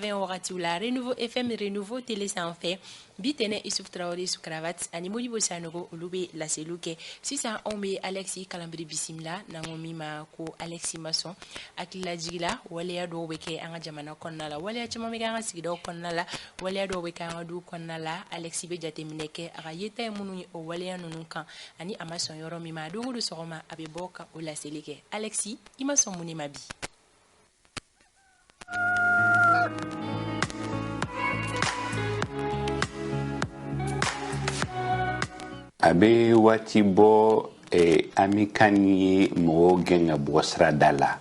20 wagati la Renouveau FM Renouveau Télé sanfɛ bi tɛnɛ Isuf Traoré su cravate ani Modibo Sanogo olu bɛ laseliw kɛ sisan anw bɛ Alexis Kalanbiri bisimila n'an ko min ma ko Alexis Masson hakililajigila waleya dɔw bɛ kɛ an ka jamana kɔnɔna la waleya caman bɛ kɛ an ka sigidaw kɔnɔna la waleya dɔw bɛ kɛ an ka du kɔnɔna la Alexis bɛ jateminɛ kɛ a ka yeta ye minnu ye o waleya ninnu kan ani a ma sɔn yɔrɔ min ma don o don sɔgɔma a bɛ bɔ ka o laseli kɛ Alexis i ma sɔn mun de ma bi abe wati bo amikani mo genga bosra dala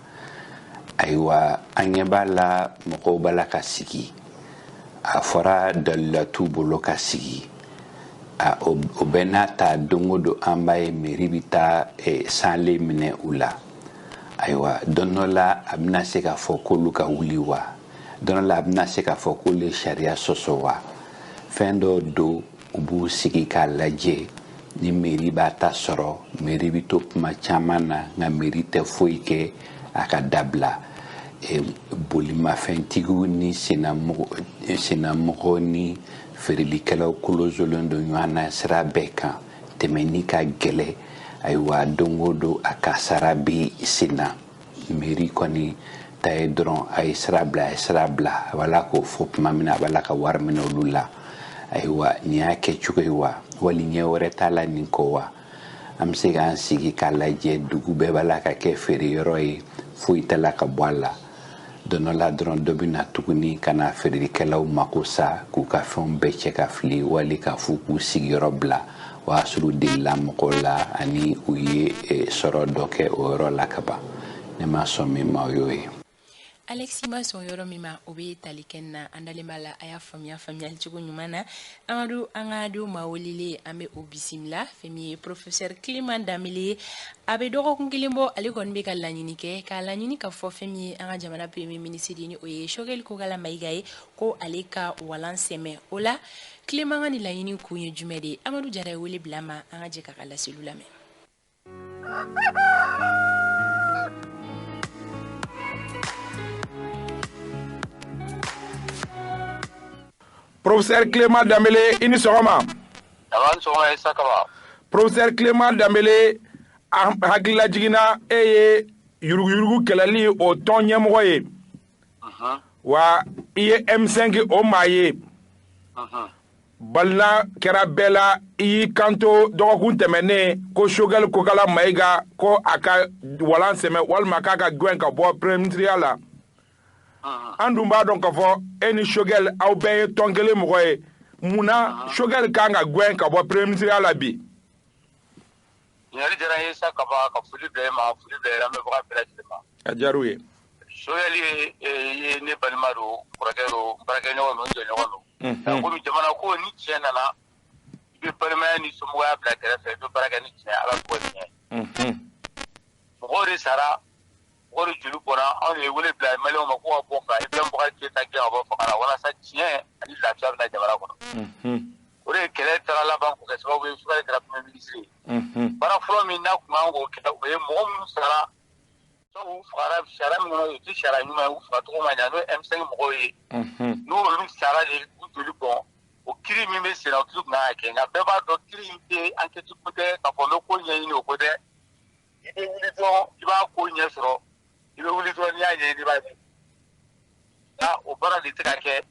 aywa anyebala mo bala kasiki afara dalla tubolo kasiki a obenata dongodo ambaye meribita sanle mine ula aywa donola abna seka fokolu ka wuliwa donola abna seka fokole sharia sosowa fendo do ubu sigi ka laje ni meri bata soro meri bito kuma chamana nga meri te foike aka dabla bolima fentigu ni sinamogo ni ferilikelaw kolozolondo nyana sira beka temenika gele aywa dongodo aka sarabi sina meri koni tay dron ay srabla wala ko fop mamina wala ka warmina lula aywa niya ke chukewa wali nyewre tala ninkowa am siga sigi kala je dugu be bala ka ke feri roy fuitala ka bwala dono la dron dobina tuguni kana feri kelaw makosa ku ka fon beche ka fli wali ka fuku sigi robla wa suru dilla mokola ani uye soro doke oro la kaba ne ma somi mayoy Alexis Masson yɔrɔ min ma o bɛ tali kɛ na an dalen b'a la a y'a faamuyali cogo ɲuman na an ka du maa wele an bɛ o bisimila fɛn min ye professeur Clément Danbele a bɛ dɔgɔkun kelen bɔ ale kɔni bɛ ka laɲini kɛ k'a laɲini ka fɔ fɛn min ye an ka jamana premier ministre ni o ye Choguel Kokala Mayiga ye ko ale ka walan sɛmɛ o la Clément ka ni laɲini kun ye jumɛn de ye Amadou Jara ye wele bila an ma an ka jɛ k'a ka laseliw lamɛn. Professeur Clément Danbele ini sɔgɔma Professeur Clément Danbele hakilila jiginna ye yurugu kɛlɛli o tɔn ɲɛmɔgɔ ye wa i ye M5 o maa ye balina kɛra bɛɛ la i y'i kanto dɔgɔkun tɛmɛnen ko Choguel Kokala Mayiga ko a ka walan sɛmɛ walima k'a ka gɛn ka bɔ premier ministeriya la an dun b'a dɔn k'a fɔ e ni Choguel aw bɛɛ ye tɔn kelen mɔgɔ ye munna Choguel kan ka gɛn ka bɔ premier ministeriya la bi ɲininkali diyara n ye sa ka foli bila e ma foli bila lamɛnbaga bɛɛ lajɛlen ma a diyar'u ye Choguel ye ne balima don kɔrɔkɛ don baarakɛɲɔgɔn don n jɛɲɔgɔn don komi jamana ko ni tiɲɛ nana i bɛ balimaya ni somɔgɔya bila kɛrɛfɛ i bɛ baara kɛ ni tiɲɛ ala k'o tiɲɛ mɔgɔw de sara mɔgɔw de joli bɔra anw de ye wele bila maliyɛnw ma ko ka bɔ ka Ibrahima Keita gɛn ka bɔ fanga la walasa tiɲɛ ani lafiya bɛna jamana kɔnɔ o de ye kɛlɛ taara laban k'o kɛ sababu ye Choguel kɛra premier ministre ye baara fɔlɔ min n'a kun kan k'o kɛ o ye mɔgɔ minnu sara u fagara sariya min kɔnɔ o tɛ sariya ɲuman ye u fagacogo ma ɲa n'o ye M5 mɔgɔw ye n'olu sara de u joli bɔn o kiiri min bɛ sen na o kiiri kun kan ka kɛ nka bɛɛ b'a dɔn kiiri in tɛ enquête ko tɛ k'a fɔ n bɛ ko ɲɛɲini o ko tɛ i bɛ wuli dɔrɔn i b'a ko ɲɛ sɔrɔ i bɛ wuli dɔrɔn n'i y'a ɲɛɲini i b'a ye nka o baara de tɛ ka kɛ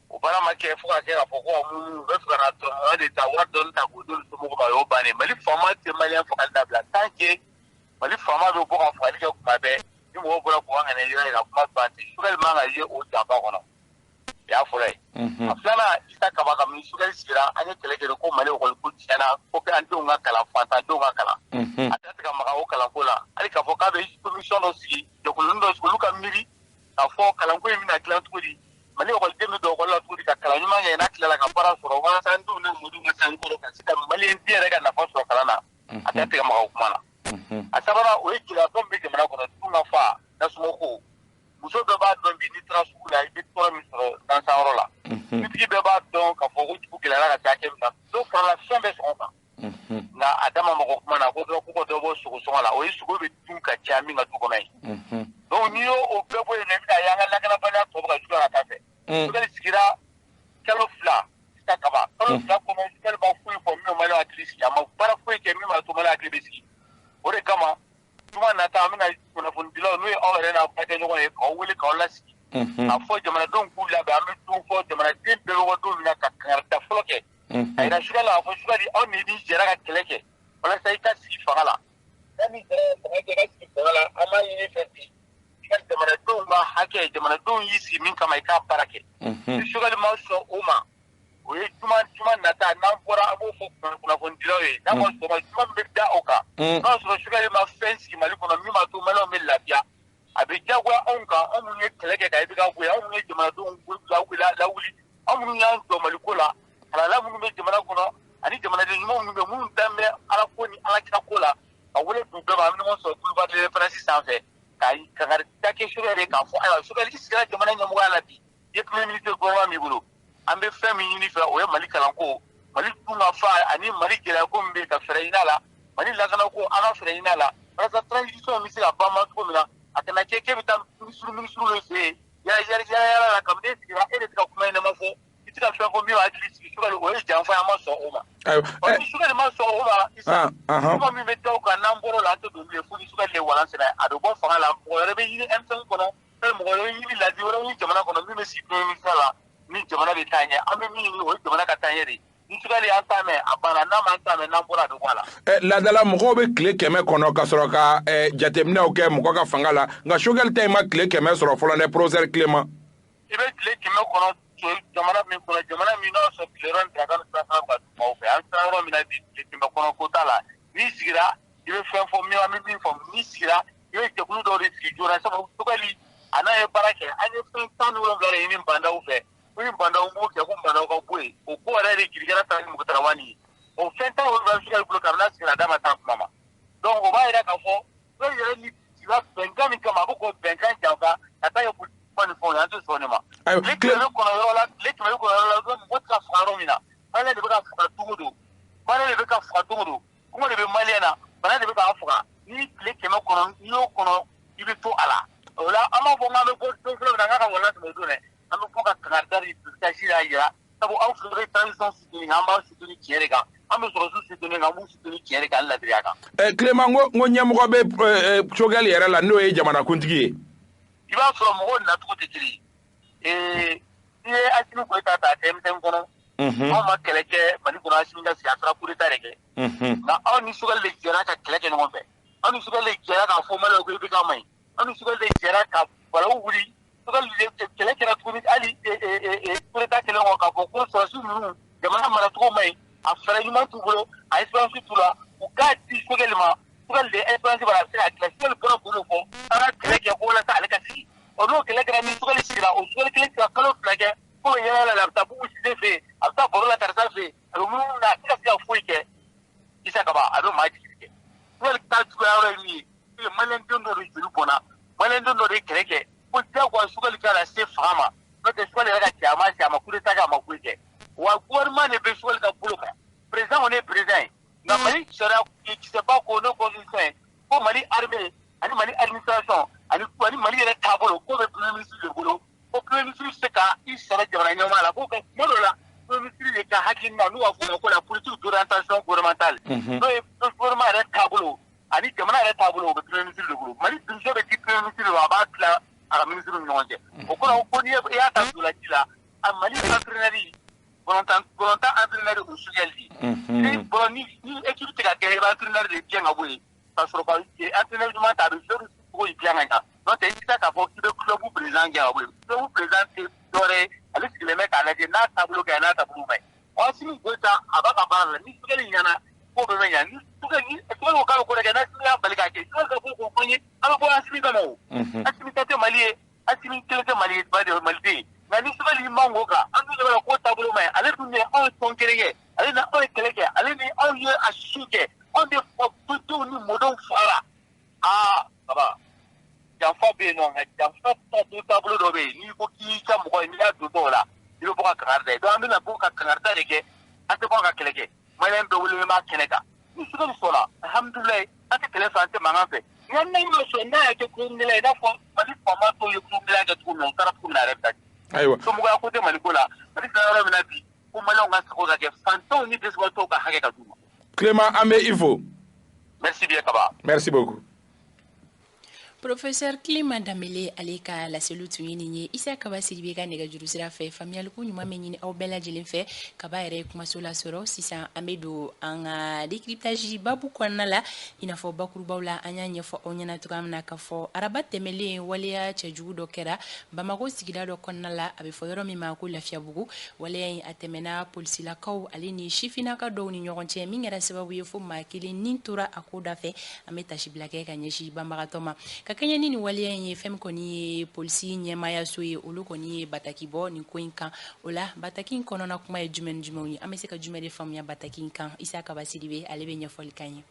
o baara ma kɛ fo ka kɛ k'a fɔ ko u bɛ fɛ ka na tɔnɔ de ta wari dɔɔni ta k'o d'olu somɔgɔw ma o y'o bannen Mali faama tɛ maliyɛn fagali dabila tant que Mali faama bɛ bɔ ka fagali kɛ kuma bɛɛ ni mɔgɔw bɔra k'u ka ŋaniya jira kuma ban tɛ Choguel man ka ye o janfa kɔnɔ o y'a fɔlɔ ye a filanan Isa Kaba ka min Choguel sigira an ye kɛlɛ kɛ ko Mali ekɔli ko tiɲɛna ko kɛ an denw ka kalan fantandenw ka kalan a tɛ se ka maga o kalanko la hali k'a fɔ k'a bɛ commission dɔ sigi jɛkulunin dɔ sigi olu ka miiri k'a fɔ kalanko in bɛna dilan cogo di Mali ekɔliden bɛ don ekɔli la cogo di ka kalan ɲuman kɛ n'a tilala ka baara sɔrɔ walasa an denw ni mɔdenw ka taa kɔrɔ ka se ka maliyɛn den yɛrɛ ka nafa sɔrɔ kalan na a tɛ se ka maga o kuma na a sabanan o ye gɛlɛya fɛn bɛ jamana kɔnɔ dun ka fa nasɔngɔ ko muso bɛɛ b'a dɔn bi n'i taara sugu la i bɛ tɔɔrɔ min sɔrɔ dansanyɔrɔ la dutigi bɛɛ b'a dɔn k'a fɔ ko dugu gɛlɛyara ka se hakɛ min na n'o farala fɛn bɛɛ sɔngɔ kan nka a da ma mɔgɔ kuma na ko dɔ ko dɔ bɔ sogosɔngɔ la o ye sogo bɛ dun ka caya min ka du kɔnɔ ye donc n'i y'o bɛɛ bɔ yen nɔ i bɛna ye an ka lakanabaliya tɔ bɛ ka juguya ka taa fɛ Sugali sigira kalo fila sita kaba kalo fila kɔnɔ sugali ma foyi fɔ min ma hakili sigi a ma baara foyi kɛ min ma to ma hakili bɛ sigi o de kama tuma nata an bɛna kunnafonidilaw n'o ye aw yɛrɛ n'a ba kɛ ɲɔgɔn ye k'aw wele k'aw lasigi a fɔ jamanadenw k'u labɛn an bɛ don fɔ jamanaden bɛɛ bɛ bɔ don min na ka kangarida fɔlɔ kɛ a yira sugali a fɔ sugali aw ni jɛra ka kɛlɛ kɛ walasa i ka sigi fanga la ni jɛra ka sigi fanga la an b'a ɲini fɛ bi i ka jamanadenw ka hakɛ jamanadenw y'i sigi min kama i k'a baara kɛ ni sugali ma sɔn o ma o ye juma nata n'an bɔra an b'o fɔ kunnafonidilaw ye n'a ma sɔrɔ juma min bɛ da o kan n'a sɔrɔ sugali ma fɛn sigi Mali kɔnɔ min b'a to maliyɛnw bɛ lafiya a bɛ diyagoya anw kan anw minnu ye kɛlɛ kɛ ka IBK bɔ yen anw minnu ye jamanadenw lawuli anw minnu y'an jɔ Maliko la halala minnu bɛ jamana kɔnɔ ani jamanaden ɲuman minnu bɛ minnu dan bɛ Ala ko ni Ala kira ko la a wele d'u bɛɛ ma an bɛ ɲɔgɔn sɔrɔ boulevard de l'Indépendance sanfɛ ka kangarida kɛ sugali k'a fɔ ayiwa sugali i sigila jamana ɲɛmɔgɔya la bi i ye premier ministre gouvernement min bolo an bɛ fɛn min ɲini fɛ o ye Mali kalanko Mali dunga fa ani Mali gɛlɛyako min bɛ ka fɛɛrɛ ɲini a la Mali lakanako an ka fɛɛrɛ ɲini a la walasa transition bɛ se ka ban ma cogo min na a kana kɛ k'e bɛ taa ministre de fɛ yen yala la kabini e sigira e de tɛ ka kuma ɲɛnama fɔ i tɛ ka fɛn fɔ min b'a hakili sigi sugali o ye janfa an ma sɔn o ma ni sugali ma sɔn o ma kuma min bɛ da o kan n'an bɔra o la an tɛ don bilen fo ni sugali de walansɛnɛ a bɛ bɔ fanga la mɔgɔ wɛrɛ bɛ ɲini M5 kɔnɔ mɔgɔ wɛrɛ bɛ ɲini ladi wɛrɛ ɲini jamana kɔnɔ min bɛ sigi premier ministre la ni jamana bɛ taa ɲɛ an bɛ min ɲini o ye jamana ka taa ɲɛ de ni sugali an t'a mɛn a banna n'a m'an t'a mɛn n'an bɔra a bɛ bɔ a la. Laadala mɔgɔw bɛ tile 100 kɔnɔ ka sɔrɔ ka jateminɛw kɛ mɔgɔ ka fanga la nka sugali ta in ma tile 100 sɔrɔ fɔlɔ dɛ professeur Clément. I bɛ tile 100 kɔnɔ jamana min n'a sɔrɔ tile yɔrɔ ni daga ni sira ka dumaw fɛ an sera yɔrɔ min na bi tile 100 kɔnɔ ko t'a la n'i sigira i bɛ fɛn fɔ min an bɛ min fɔ n'i sigira i bɛ jɛkulu dɔw de sigi joona sabu sugali a n'a ye baara kɛ an ye fɛn 17 de ɲini bandaw fɛ ko ni bandaw b'o kɛ ko bandaw ka bɔ yen o ko yɛrɛ de girigara ta ni Mukutarawani ye o fɛn 17 sugali bolo kabini n'a sigira d'a ma taa kuma ma donc o b'a yira k'a fɔ sugali yɛrɛ ni sigila bɛnkan min kama a bɛ k'o bɛnkan janfa ka taa kɛ ni fɛnw ye an tɛ sɔn ne ma tile 100 kɔnɔ yɔrɔ la mɔgɔ tɛ ka faga yɔrɔ min na maliyɛn de bɛ ka faga don o don kɔngɔ de bɛ maliyɛn na bana de bɛ k'a faga ni tile 100 kɔnɔ n'i y'o kɔnɔ i bɛ to a la o la an b'a fɔ k'an bɛ bɔ don fɔlɔ min na an ka wala tɛmɛ don dɛ an bɛ fɔ ka kangarida ni dusukasi y'a jira sabu aw fila bɛ transition soutenir an b'aw soutenir tiɲɛ de kan an bɛ sɔrɔsiw soutenir an b'u soutenir tiɲɛ de kan hali ladiriya kan. Clément n ko ɲɛmɔgɔ bɛ sugali yɛrɛ la n'o ye jamanakuntigi ye. I b'a sɔrɔ mɔgɔw nacogo tɛ kelen ye n'i ye Asimi Goyita ta M5 kɔnɔ anw ma kɛlɛ kɛ Mali kɔnɔ Asimi ka sigi a taara coup d'état de kɛ nka aw ni sugali de jɛra ka kɛlɛ kɛ ɲɔgɔn fɛ aw ni sugali de jɛra k'a fɔ maliyɛnw ko IBK ma ɲi aw ni sugali de jɛra ka balawu wuli sugali de kɛlɛ kɛra tuguni hali coup d'état kɛlen kɔ k'a fɔ ko sɔrɔsiw ninnu jamana maracogo ma ɲi a fɛɛrɛ ɲuman t'u bolo a espérance t'u la u k'a di sugali ma sugali de espérance b'a se ka dilan sugali bɔra k'o fɔ an ka kɛlɛ kɛ ko walasa ale ka sigi o n'o kɛlɛ kɛra ni sugali sigira o sugali kelen sira kalo 2 kɛ ko bɛ yɛlɛ la a bɛ taa Bubu Sise fɛ yen a bɛ taa baro la Tarisa fɛ yen a bɛ munumunu na a tɛ ka se ka foyi kɛ Isa Kaba a bɛ maa jigin kɛ sugali taa cogoya yɔrɔ ye min ye maliyɛn den dɔ de joli bɔnna maliyɛn den dɔ de kɛlɛ kɛ ko diyagoya sugali ka na se fanga ma n'o tɛ sugali yɛrɛ ka cɛ a ma coup d'état kɛ a ma foyi kɛ wa gouvernement de bɛ sugali ka bolo kan président kɔni ye président ye nka Mali sariya kisɛ ba ko n'o constitution ye ko Mali armée ani Mali administration ani Mali yɛrɛ taabolo k'o bɛ premier ministre de bolo ko premier ministre bɛ se ka i sara jamana ɲɛmaa la ko kuma dɔ la premier ministre de ka hakilina n'u b'a fɔ o ma ko la politique d'orientation gouvernementale n'o ye gouvernement yɛrɛ taabolo ani jamana yɛrɛ taabolo o bɛ premier ministre de bolo Mali budget bɛ di premier ministre de ma a b'a tila a ka ministre ni ɲɔgɔn cɛ o kɔrɔ ko n'i y'a ta dolaci la a Mali entraîneur volontaire entraîneur o sugali ni équipe tɛ ka kɛ i bɛ entraîneur de gɛn ka bɔ yen ka sɔrɔ ka entraîneur ɲuman ta a bɛ joueur cogo in dilan ka ɲa n'o tɛ i tɛ se k'a fɔ k'i bɛ club président gɛn ka bɔ yen club président tɛ dɔwɛrɛ ye ale sigilen bɛ k'a lajɛ n'a taabolo ka ɲi n'a taabolo ma ɲi Asimi Goyita a b'a ka baara la ni sugali ɲɛna k'o bɛɛ bɛ ɲa ni sugali ko k'a bɛ ko dɔ kɛ n'Asimi y'a bali k'a kɛ sugali ka bɔ k'o fɔ n ye an bɛ bɔ Asimi kama o Asimi ta tɛ Mali ye Asimi kelen tɛ Mali ye Maliden ye nka ni sugali man k'o kan an dun de b'a la k'o taabolo ma ɲi ale dun de ye anw ye tɔn kelen kɛ ale ni anw ye kɛlɛ kɛ ale ni anw ye a su kɛ anw de denw ni mɔdenw fara Kaba janfa bɛ yen nɔ nka janfa taabolo dɔ bɛ yen n'i ko k'i ka mɔgɔ ye n'i y'a don dɔw la i bɛ bɔ ka kangarida ye donc an bɛna bɔ ka kangarida de kɛ an tɛ bɔ ka kɛlɛ kɛ maliyɛn bɛɛ wele b'a kɛnɛ kan ni sugali sɔnna alhamdulilayi an tɛ kɛlɛ fɛ an tɛ mankan fɛ nka n'a ma sɔn n'a y'a kɛ kulon la i n'a fɔ Mali faama tɔw ye kulon kelen kɛ cogo min na u taara cogo min na a yɛrɛ bɛ taa Ayiwa. So muga ko te malikola. Mali ka yoro mina bi. Ko malo nga sako ka ke fanton ni desko to ka hake ka duma. Clément Amé Ivo. Merci bien Kaba. Merci beaucoup. Professeur Clément Damele ale ka laselu tun ye nin ye Isa Kaba Sidibe ka nɛgɛjuru sira fɛ faamuyaliku ɲuman bɛ ɲini aw bɛɛ lajɛlen fɛ Kaba yɛrɛ ye kumaso lasɔrɔ sisan an bɛ don an ka décryptage babu kɔnɔna la i n'a fɔ bakurubaw la an y'a ɲɛfɔ aw ɲɛna cogoya min na k'a fɔ araba tɛmɛlen waleya cɛjugu dɔ kɛra Bamako sigida dɔ kɔnɔna la a bɛ fɔ yɔrɔ min ma ko Lafiyabugu waleya in a tɛmɛna polisilakaw ale ni sifinaka dɔw ni ɲɔgɔn cɛ min kɛra sababu ye fo maa kelen nin tora a ko da fɛ an bɛ tasibila kɛ ka ɲɛsin banbagatɔ ma ka kɛɲɛ ni nin waleya in ye fɛn min kɔni ye polisi ɲɛmaayaso ye olu kɔni ye bataki bɔ nin ko in kan o la bataki in kɔnɔna kuma ye jumɛn ni jumɛnw ye an bɛ se ka jumɛn de faamuya bataki in kan Isa Kaba Sidibe ale bɛ ɲɛfɔli kan ye.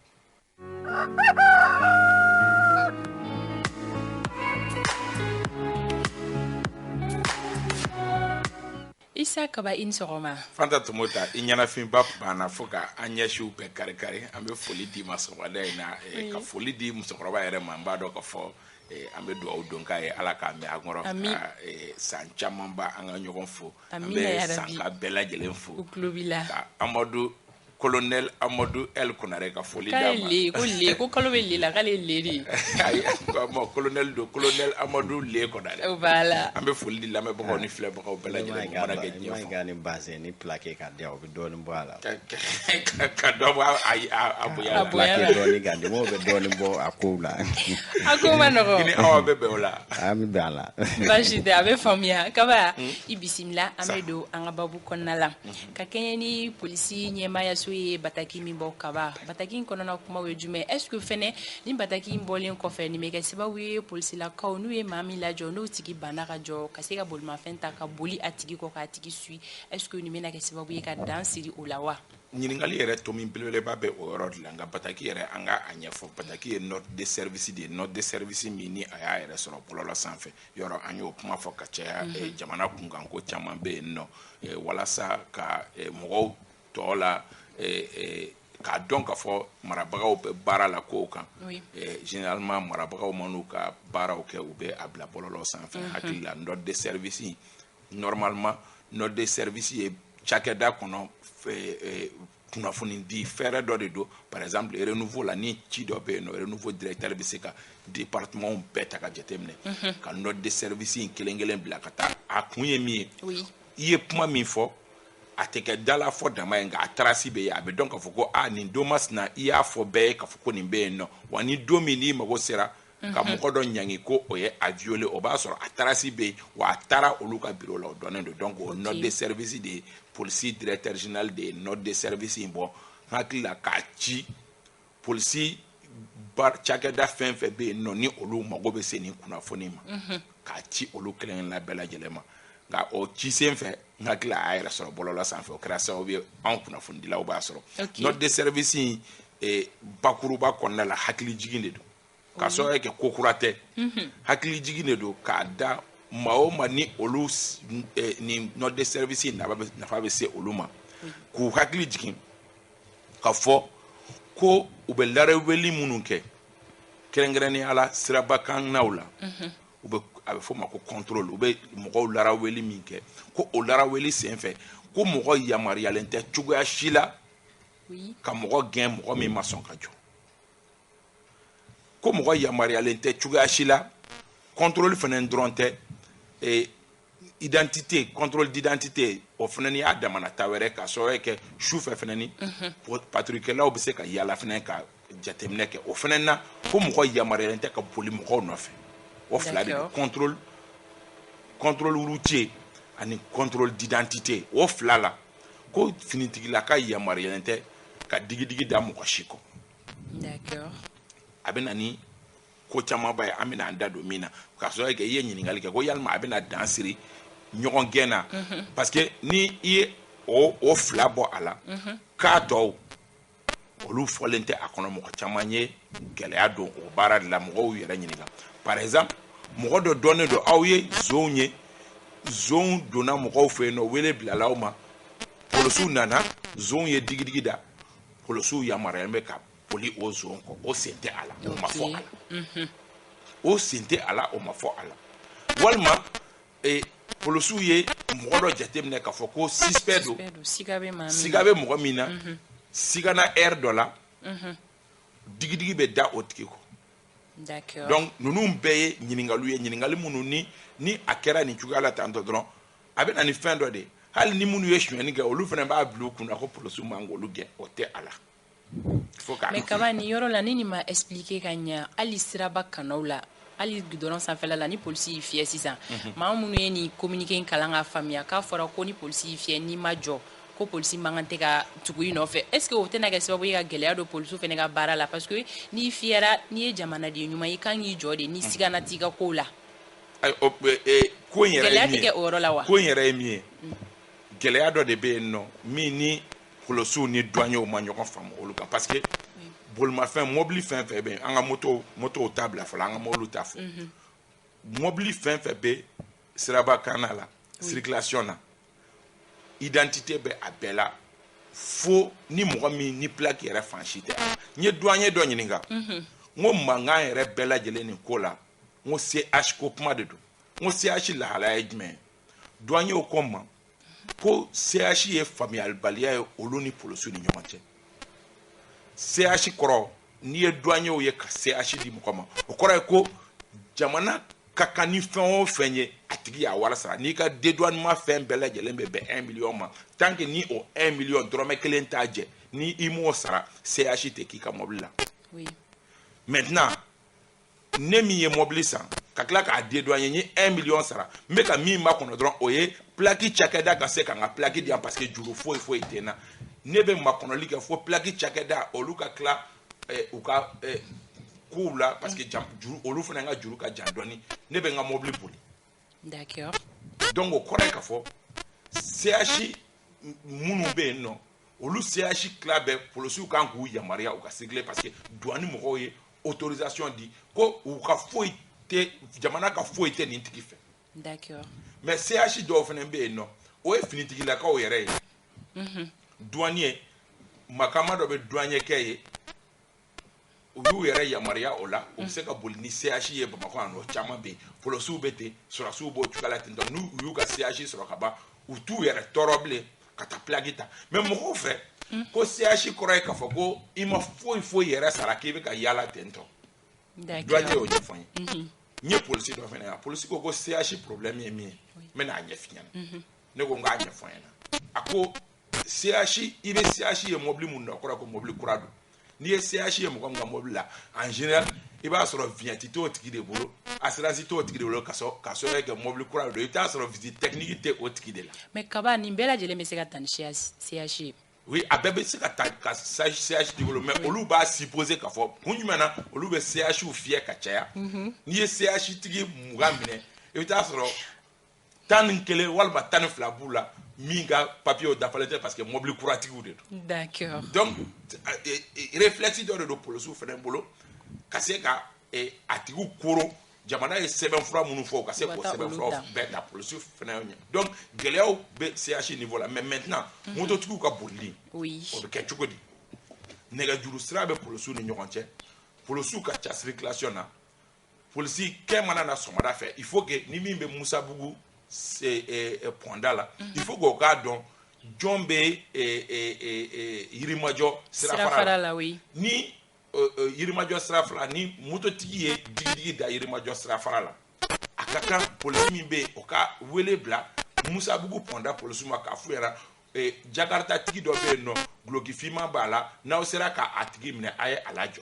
Isa Kaba i ni sɔgɔma. Fanta Tumota i ɲɛnafinba banna fo ka an ɲɛsiw bɛɛ kari-kari an bɛ foli di ma sɔgɔmada in na ka foli di musokɔrɔba yɛrɛ ma n b'a dɔn ka fɔ an bɛ dugawu don k'a ye Ala k'a mɛn an kɔrɔ ka san camanba an ka ɲɔgɔn fo an bɛ sanka bɛɛ lajɛlen fo u tulo b'i la ka Amadu Colonel Amadou El Konare ka foli d'a ma ko kalo bɛ le la k'ale le de colonel do colonel Amadou Le Konare voilà an bɛ foli di lamɛnbagaw ni filɛbagaw bɛɛ lajɛlen ma mana kɛ diɲɛ fɔ ni base ni plaqué ka di aw bɛ dɔɔnin bɔ a la ka dɔ bɔ a bonya la plaqué dɔɔnin ka di mɔgɔw bɛ dɔɔnin bɔ a kow la a ko ma nɔgɔ i ni aw bɛ bɛn o la an bɛ bɛn a la baasi tɛ a bɛ faamuya Kaba i bisimila an bɛ don an ka babu kɔnɔna la ka kɛɲɛ ni polisi ɲɛmaayaso ye bataki min bɔ Kaba bataki in kɔnɔna kumaw ye jumɛn est-ce que fɛnɛ ni bataki in bɔlen kɔfɛ nin bɛ kɛ sababu ye polisilakaw n'u ye maa min lajɔ n'o tigi banna ka jɔ ka se ka bolimafɛn ta ka boli a tigi kɔ k'a tigi suit est-ce que nin bɛna kɛ sababu ye ka dan siri o la wa ɲininkali yɛrɛ to min belebeleba bɛ o yɔrɔ de la nka bataki yɛrɛ an ka a ɲɛfɔ bataki ye note de service de ye note de service min ni a y'a yɛrɛ sɔrɔ bɔlɔlɔ sanfɛ yɔrɔ an y'o kuma fɔ ka caya jamana kunkan ko caman bɛ yen nɔ walasa ka mɔgɔw tɔ la k'a dɔn k'a fɔ marabagaw bɛ baara la kow kan généralement marabagaw man'u ka baaraw kɛ u bɛ a bila bɔlɔlɔ sanfɛ hakili la note de service normalement note de service ye cakɛda kɔnɔ kunnafoni di fɛɛrɛ dɔ de don par exemple renouveau la ni ci dɔ bɛ yen nɔ renouveau directeur bɛ se ka département bɛɛ ta ka jateminɛ ka note de service in kelen-kelen bila ka taa a kun ye min ye i ye kuma min fɔ a tɛ kɛ dala fɔ dama ye nka a tarasi bɛ yen a bɛ dɔn k'a fɔ ko nin don masina i y'a fɔ bɛɛ ye k'a fɔ ko nin bɛ yen nɔ wa ni don min n'i mago sera ka mɔgɔ dɔ ɲangi ko o ye a violé o b'a sɔrɔ a tarasi bɛ yen wa a taara olu ka bureau la o dɔnnen don donc o note de service de ye polisi directeur général de ye note de service in bɔ n hakili la k'a ci polisi cakɛda fɛn fɛn bɛ yen nɔ ni olu mago bɛ se nin kunnafoni ma k'a ci olu kelen-kelenna bɛɛ lajɛlen ma nka o ci sen fɛ n hakili a y'a yɛrɛ sɔrɔ bɔlɔlɔ sanfɛ o kɛra sababu ye anw kunnafonidilaw b'a sɔrɔ note de service in bakuruba kɔnɔna la hakili jigin de don k'a sɔrɔ kɛ ko kura tɛ hakili jigin de don k'a da maa o maa ni olu ni note de service in nafa bɛ se olu ma k'u hakili jigin ka fɔ ko u bɛ laraweli minnu kɛ kɛrɛnkɛrɛnnenya la sirabakannaw la a bɛ fɔ o ma ko contrôle u bɛ mɔgɔw laraweli min kɛ ko o laraweli sen fɛ ko mɔgɔ yamaruyalen tɛ cogoya si la ka mɔgɔ gɛn mɔgɔ min ma sɔn ka jɔ ko mɔgɔ yamaruyalen tɛ cogoya si la contrôle fana dɔrɔn tɛ identité contrôle d'identité o fana ni y'a damana ta wɛrɛ ka sɔrɔ kɛ sufɛ fana ni patrulekɛlaw bɛ se ka yaala fana ka jateminɛ kɛ o fana na ko mɔgɔ yamaruyalen tɛ ka boli mɔgɔw nɔfɛ o fila de don contrôle routier ani contrôle d'identité o fila la ko finitigila ka yamaruyalen tɛ ka digidigi da mɔgɔ si kɔ a bɛ na ni ko caman ba ye an bɛna an da don min na k'a sɔrɔ kɛ i ye ɲininkali kɛ ko yalima a bɛna dan siri ɲɔgɔn gɛn na parce que ni i ye o fila bɔ a la k'a tɔw olu fɔlen tɛ a kɔnɔ mɔgɔ caman ye gɛlɛya don o baara de la mɔgɔw yɛrɛ ɲininka par exemple mɔgɔ dɔ dɔnnen don aw ye zonw ye zonw donna mɔgɔw fɛ yen nɔ wele bilala aw ma polisiw nana zonw ye digidigi da polisiw yamaruyalen bɛ ka boli o zon kɔ o sen tɛ a la o ma fɔ a la o sen tɛ a la o ma fɔ a la walima polosiw ye mɔgɔ dɔ jateminɛ k'a fɔ ko suspect do siga bɛ mɔgɔ min na siga na air dɔ la digidigi bɛ da o tigi kɔ donc ninnu bɛɛ ye ɲininkaliw ye ɲininkali minnu ni a kɛra nin cogoya la tantɔ dɔrɔn a bɛ na ni fɛn dɔ de hali ni minnu ye sonyɛni kɛ olu fana b'a bila u kunna ko polisiw man k'olu gɛn o tɛ a la. mais kaba ni yɔrɔ la ni nin ma expliquer ka ɲɛ hali siraba kanaw la hali gudɔrɔn sanfɛla la ni polisi y'i fiyɛ sisan maa minnu ye nin communiqué in kalan k'a faamuya k'a fɔra ko ni polisi y'i fiyɛ n'i ma jɔ ko polisi man kan tɛ ka tugu i nɔfɛ est ce que o tɛna kɛ sababu ye ka gɛlɛya don polisiw fana ka baara la parce que n'i fiyɛra n'i ye jamanaden ɲuman i kan k'i jɔ de ni sigana t'i ka kow la. ko in yɛrɛ ye min ye ko in yɛrɛ ye min ye gɛlɛya dɔ de bɛ yen nɔ min ni polisiw ni douaniers ma ɲɔgɔn faamu olu kan parce que bolimafɛn mobili fɛn fɛn bɛ yen an ka motow t'a bila fɔlɔ an ka mobiliw t'a fɔ mobili fɛn fɛn bɛ siraba kan la circulation na identité bɛ a bɛɛ la fo ni mɔgɔ min ni plaque yɛrɛ fan si tɛ n ye douanier dɔ ɲininka n ko mankan yɛrɛ bɛɛ lajɛlen nin ko la n ko CH ko kuma de don n ko CH lahalaya ye jumɛn ye douanier ko ma ko CH ye faamuyalibaliya ye olu ni polisiw ni ɲɔgɔn cɛ CH kɔrɔ n'i ye douanier ye ka CH di mɔgɔ ma o kɔrɔ ye ko jamana ka kan ni fɛn o fɛn ye a tigi y'a wari sara n'i ka dédouanement fɛn bɛɛ lajɛlen bɛ bɛn 1 million ma tant que ni o 1 million dɔrɔmɛ kelen t'a jɛ ni i m'o sara CH tɛ k'i ka mobili la maintenant ne min ye mobili san ka tila k'a dédouaner n ye 1 million sara n bɛ ka min ma kɔnɔ dɔrɔn o ye plaque cakɛda ka se ka n ka plaque di yan parce que juru foyi tɛ n na ne bɛ makɔnɔli kɛ fo plaque cakɛda olu ka tila u ka kow la parce que juru olu fana ka juru ka jan dɔɔni ne bɛ n ka mobili boli d'accord donc o kɔrɔ ye k'a fɔ CH minnu bɛ yen nɔ olu CH tila bɛɛ polisiw kan k'u yamaruya u ka circuler parce que douane mɔgɔw ye autorisation di ko u ka foyi tɛ jamana ka foyi tɛ nin tigi fɛ d'accord mais CH dɔw fana bɛ yen nɔ o ye finitigilakaw yɛrɛ ye douanier makama dɔ bɛ douanier kɛ ye u y'u yɛrɛ yamaruya o la u bɛ se ka boli ni CH ye Bamakɔ yan nɔ caman bɛ yen polisiw bɛ ten sɔrɔsiw b'o cogoya la ten n'u y'u ka CH sɔrɔ ka ban u t'u yɛrɛ tɔɔrɔ bilen ka taa plaque ta mais mɔgɔw fɛ ko CH kɔrɔ ye k'a fɔ ko i ma foyi yɛrɛ sara k'i bɛ ka yaala ten tɔ douanier y'o ɲɛfɔ n ye n ye polisi dɔ fana ye polisi ko CH problème ye min ye n bɛ n'a ɲɛf'i ɲɛna ne ko n k'a ɲɛfɔ n ɲɛna a ko CH i bɛ CH ye mobili mun na o kɔrɔ ko mobili kura don n'i ye CH ye mɔgɔ min ka mobili la en général i b'a sɔrɔ vignette t'o tigi de bolo assurance t'o tigi de bolo ka sɔrɔ kɛ mobili kura don i bɛ t'a sɔrɔ visite technique tɛ o tigi de la. mais kaba nin bɛɛ lajɛlen bɛ se ka ta ni CH ye. oui a bɛɛ bɛ se ka ta ka CH tigi bolo mais olu b'a supposer k'a fɔ kun jumɛn na olu bɛ CH fiyɛ ka caya n'i ye CH tigi 20 minɛ i bɛ t'a sɔrɔ 11 walima 12 b'u la min ka papier dafalen tɛ parce que mobili kuratigiw de don. d'accord donc réflexe dɔ de don polisiw fana bolo ka se ka a tigiw koro jamana ye sɛbɛnfura minnu fɔ ka se k'o sɛbɛnfuraw bɛɛ ta polisiw fana ɲɛ donc gɛlɛyaw bɛ CH niveau la mais maintenant mototigiw ka bolili o bɛ kɛ cogo di nɛgɛjuru sira bɛ polisiw ni ɲɔgɔn cɛ polisiw ka ca circulation na polisi kɛ mana na sɔgɔmada fɛ il faut que ni min bɛ Musabugu pɔnda la il faut k'o k'a dɔn jɔn bɛ Yirimajɔ sirafara la ni Yirimajɔ sirafara ni mototigi ye digidigi da Yirimajɔ sirafara la a ka kan polisi min bɛ yen o ka wele bila Musabugu pɔnda polisi ma k'a f'u ɲɛna Jakarta tigi dɔ bɛ yen nɔ gulokifinma b'a la n'aw sera k'a tigi minɛ a ye a lajɔ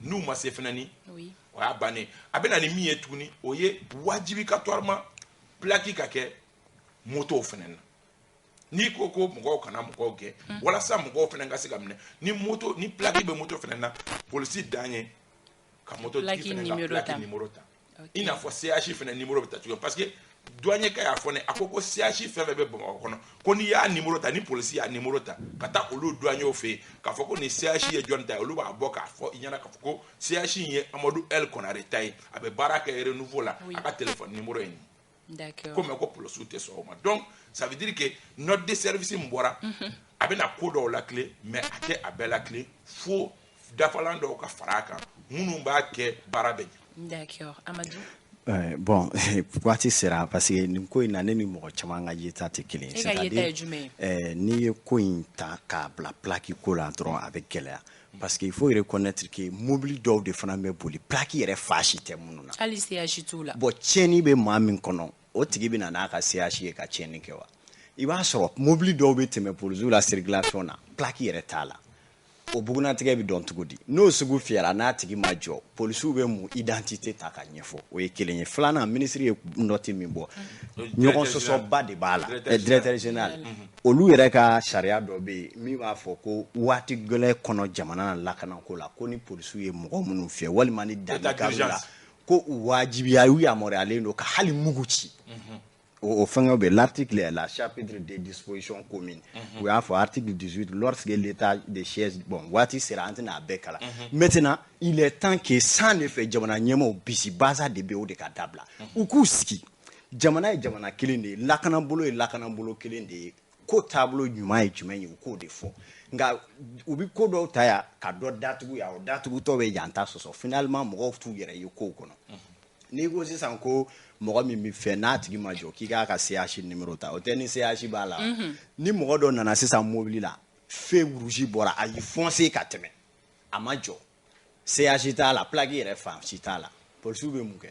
n'u ma se fana ni o y'a bannen a bɛ na ni min ye tuguni o ye wajibikatoirement plaque ka kɛ moto fana na n'i ko mɔgɔw kana mɔgɔw gɛn walasa mɔgɔw fana ka se ka minɛ ni plaque bɛ moto fana na polisi dan ye ka moto tigi fana ka plaque numéro ta i n'a fɔ CH fana numéro bɛ ta cogo parce que douanier ka y'a fɔ ne a ko CH fɛn fɛn bɛ Bamakɔ kɔnɔ ko n'i y'a numéro ta ni polisi y'a numéro ta ka taa olu douaniers fɛ yen k'a fɔ ko ni CH ye jɔn ta ye olu b'a bɔ k'a fɔ i ɲɛna k'a fɔ ko CH in ye Amadu L Konare ta ye a bɛ baara kɛ renouveau la a ka téléphone numéro ye nin d'accord comme ko polisiw tɛ sɔn o ma donc ça veut dire que note de service min bɔra a bɛ na ko dɔw la clé mais a tɛ a bɛɛ la clé fo dafalan dɔw ka fara a kan minnu b'a kɛ baara bɛ ɲɛ. d'accord Amadou. Bon, waati sera parce que nin ko in na ne ni mɔgɔ caman ka yeta tɛ kelen ye. C'est-à-dire n'i ye ko in ta k'a bila plaque ko la dɔrɔn a bɛ gɛlɛya. Parce que il faut reconnaître que mobile dɔw de fana bɛ boli plaque yɛrɛ fa si tɛ minnu na. Hali CH t'u la. Bon tiɲɛni bɛ maa min kɔnɔ o tigi bɛ na n'a ka CH ye ka tiɲɛni kɛ wa. I b'a sɔrɔ mobile dɔw bɛ tɛmɛ polisiw la circulation na plaque yɛrɛ t'a la. O bugunatigɛ bɛ dɔn cogo di n'o sugu fiyɛra n'a tigi ma jɔ polisiw bɛ mun identité ta ka ɲɛfɔ o ye kelen ye filanan ministre ye note min bɔ ɲɔgɔn sɔsɔba de b'a la directeur général olu yɛrɛ ka sariya dɔ bɛ yen min b'a fɔ ko waati gɛlɛn kɔnɔ jamana lakanako la ko ni polisiw ye mɔgɔ minnu fiyɛ walima ni dannikɛlaw la ko u wajibiya u yamaruyalen don ka hali mugu ci au fin de l'article est la chapitre des dispositions communes. Oui, article 18, lorsque l'état des sièges, bon, Wati sera en train de maintenant, il est temps que sans effet, Jamana Nyemo, Bisi, Baza de Béo de Kadabla. Ou Kouski, Jamana et Jamana Kilinde, Lakanambolo et Lakanambolo Kilinde, ko tableau nyuma ejumeni uko defo nga ubi ko do taya ka do datugu ya datugu to be yanta so finalement mo tu yere yuko kono négocier sans ko mɔgɔ min bɛ fɛ n'a tigi ma jɔ k'i k'a ka CH numéro ta o tɛ ni CH b'a la ni mɔgɔ dɔ nana sisan mobili la feu rouge bɔra a y'i foncer ka tɛmɛ a ma jɔ CH t'a la plaque yɛrɛ fan si t'a la polisiw bɛ mun kɛ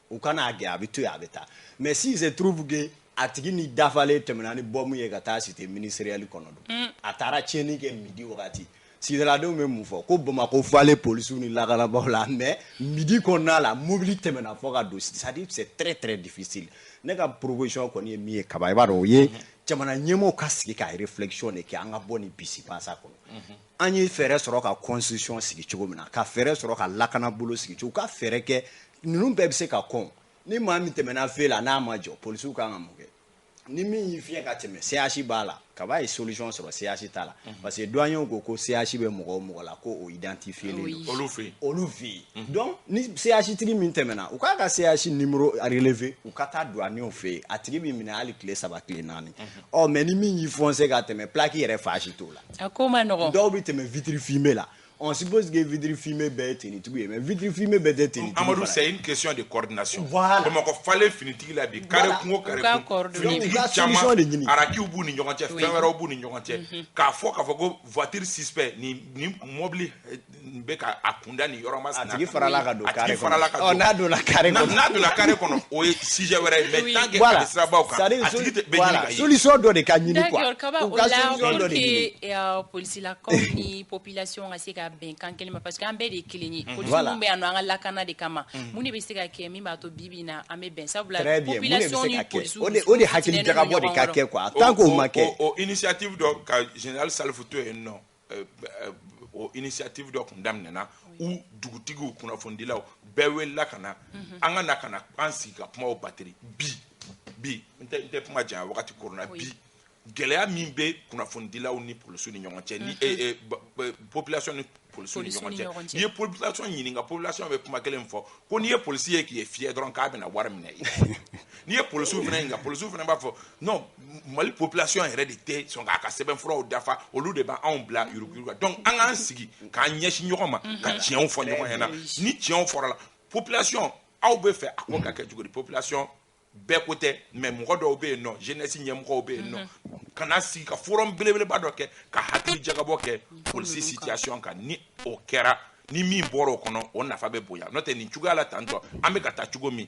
u kana gɛn a bɛ to yen a bɛ taa mais si se trouve que a tigi ni dafalen tɛmɛna ni bɔmu ye ka taa cité ministérielle kɔnɔ don a taara tiɲɛni kɛ midi wagati sidaladenw bɛ mun fɔ ko Bamako falen polisiw ni lakanabaaw la mais midi kɔnɔna la mobili tɛmɛna fɔ ka don c'est-à-dire c'est très très difficile ne ka proposition kɔni ye min ye kaba i b'a dɔn o ye jamana ɲɛmɔgɔw ka sigi ka réflexion de kɛ an ka bɔ ni bisi pasa kɔnɔ an ye fɛɛrɛ sɔrɔ ka constitution sigi cogo min na ka fɛɛrɛ sɔrɔ ka lakanabolo sigi cogo ka fɛɛrɛ kɛ ninnu bɛɛ bɛ se ka kɔn ni maa min tɛmɛna fɛ la n'a ma jɔ polisiw kan ka mun kɛ ni min y'i fiɲɛ ka tɛmɛ CH b'a la kaba ye solution sɔrɔ CH t'a la parce que douanier ko CH bɛ mɔgɔ o mɔgɔ la ko o identifier len don olu fɛ yen donc ni CH tigi min tɛmɛna u k'a ka CH numéro relevé u ka taa douanier fɛ yen a tigi bɛ minɛ hali tile 3 tile 4 mais ni min y'i foncer ka tɛmɛ plaque yɛrɛ fa si t'o la a ko ma nɔgɔn dɔw bɛ tɛmɛ vitre fumée la on suppose que vitre fumée bɛɛ ye tenitigiw ye mais vitre fumée bɛɛ tɛ tenitigiw Amadou c'est une question de coordination voilà Bamakɔ falen finitigi la bi carré kungo carré finitigi caman arakiw b'u ni ɲɔgɔn cɛ fɛn wɛrɛw b'u ni ɲɔgɔn cɛ k'a fɔ ko voiture suspect ni mobili bɛ ka a kunda ni yɔrɔ masina a tigi farala ka don carré kɔnɔ n'a donna carré kɔnɔ o ye sujet wɛrɛ ye mais tant que a bɛ sirabaw kan a tigi bɛ ɲini ka ye solution dɔ de ka ɲini quoi d'accord kaba o la pour que polisilakaw ni population ka se ka bɛn kan kelen ma parce que an bɛɛ de ye kelen ye polisiw mun bɛ yan nɔ an ka lakana de kama mun de bɛ se ka kɛ min b'a to bibi na an bɛ bɛn sabula population ni polisiw o de hakili jagabɔ de ka kɛ quoi tant que o ma kɛ o initiative dɔ ka général Salifou to yen nɔ o initiative dɔ kun daminɛna u dugutigiw kunnafonidilaw bɛɛ welela ka na an ka na ka na an sigi ka kuma o bateri bi n tɛ kuma janya wagati korona bi gɛlɛya min bɛ kunnafonidilaw ni polisiw ni ɲɔgɔn cɛ ni population ni polisiw ni ɲɔgɔn cɛ n'i ye population ɲininka population bɛ kuma kelen fɔ ko n'i ye polisi ye k'i ye fiyɛ dɔrɔn k'a bɛna wari minɛ n'i ye polisiw fana ɲininka polisiw fana b'a fɔ non Mali population yɛrɛ de tɛ sɔn k'a ka sɛbɛnfuraw dafa olu de b'anw bila yuruguyurugu la donc an k'an sigi k'an ɲɛsin ɲɔgɔn ma ka tiɲɛw fɔ ɲɔgɔn ɲɛna ni tiɲɛw fɔra la population aw bɛ fɛ a ko ka kɛ cogo di population bɛɛ ko tɛ mais mɔgɔ dɔw bɛ yen nɔ jeunesse ɲɛmɔgɔw bɛ yen nɔ kana sigi ka forum belebeleba dɔ kɛ ka hakili jagabɔ kɛ polisi situation kan ni o kɛra ni min bɔra o kɔnɔ o nafa bɛ bonya n'o tɛ nin cogoya la tantɔ an bɛ ka taa cogo min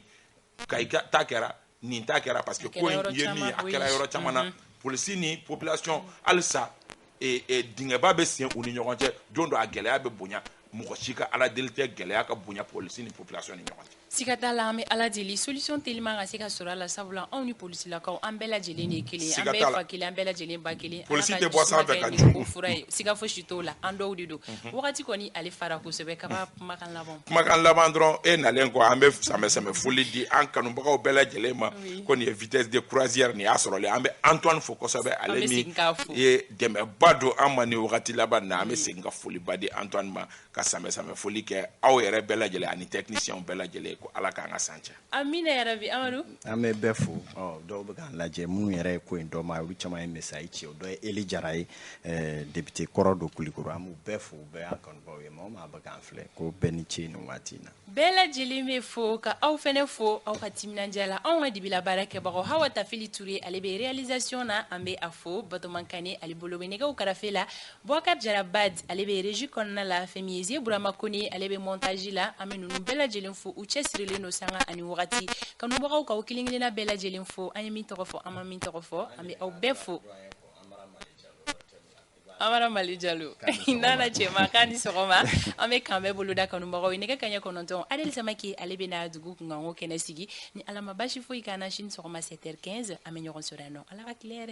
ka i ta kɛra nin ta kɛra parce que ko in ye min ye a kɛra yɔrɔ caman na polisi ni population halisa dingɛba bɛ sen u ni ɲɔgɔn cɛ don dɔ a gɛlɛya bɛ bonya mɔgɔ si ka ala deli tɛ gɛlɛya ka bonya polisi ni population ni ɲɔgɔn cɛ siga t'a la an bɛ ala deli solution teliman ka se ka sɔrɔ a la sabula anw ni polisilakaw an bɛɛ lajɛlen de ye kelen ye an bɛɛ fa kelen an bɛɛ lajɛlen ba kelen polisi tɛ bɔ sanfɛ ka jugu fura ye siga fosi t'o la an dɔw de don wagati kɔni ale fara kosɛbɛ kaba kumakan laban dɔrɔn e nalen kɔ an bɛ samɛ foli di an kanubagaw bɛɛ lajɛlen ma ko nin ye vitesse de croisière nin y'a sɔrɔlen an bɛ Antoine fo kosɛbɛ ale min ye dɛmɛba don an ma nin wagati laban na an bɛ segin ka foliba di Antoine ma ka samɛ foli kɛ aw yɛrɛ bɛɛ lajɛlen ani technicien bɛɛ lajɛlen ko ala k'an ka san cɛ amina yarabi Amadou an bɛ bɛɛ fo dɔw bɛ k'an lajɛ minnu yɛrɛ ye ko in dɔ ma olu caman ye message ci o dɔ ye Eli Jara ye député kɔrɔ don Kulikoro an b'u bɛɛ fo u bɛɛ y'an kanubaw ye maa o maa bɛ k'an filɛ ko bɛɛ ni ce nin waati in na bɛɛ lajɛlen bɛ fo ka aw fɛnɛ fo aw ka timinandiya la anw ka dibila baarakɛbagaw Hawa Tafili Ture ale bɛ réalisation na an bɛ a fo Batoma Kane ale bolo bɛ nɛgɛw karafe la Bouakar Jara Bad ale bɛ régie kɔnɔna la fɛn min ye Zie Burama Kone ale bɛ montage la an bɛ ninnu bɛɛ lajɛlen fo u cɛsirilen don sanga ani wagati kanubagaw k'aw kelen kelenna bɛɛ lajɛlen fo an ye min tɔgɔ fɔ an ma min tɔgɔ fɔ an bɛ aw bɛɛ fo Amara Mali Jalo nana cɛma k'a ni sɔgɔma an bɛ kan bɛɛ bolo da kanubagaw ye nɛgɛ kaɲɛ 9 Adel Samake ale bɛ na dugu kunkanko kɛnɛ sigi ni ala ma basi foyi k'an na sini sɔgɔma 7h15 an bɛ ɲɔgɔn sɔrɔ yan nɔ ala ka tile yɛrɛ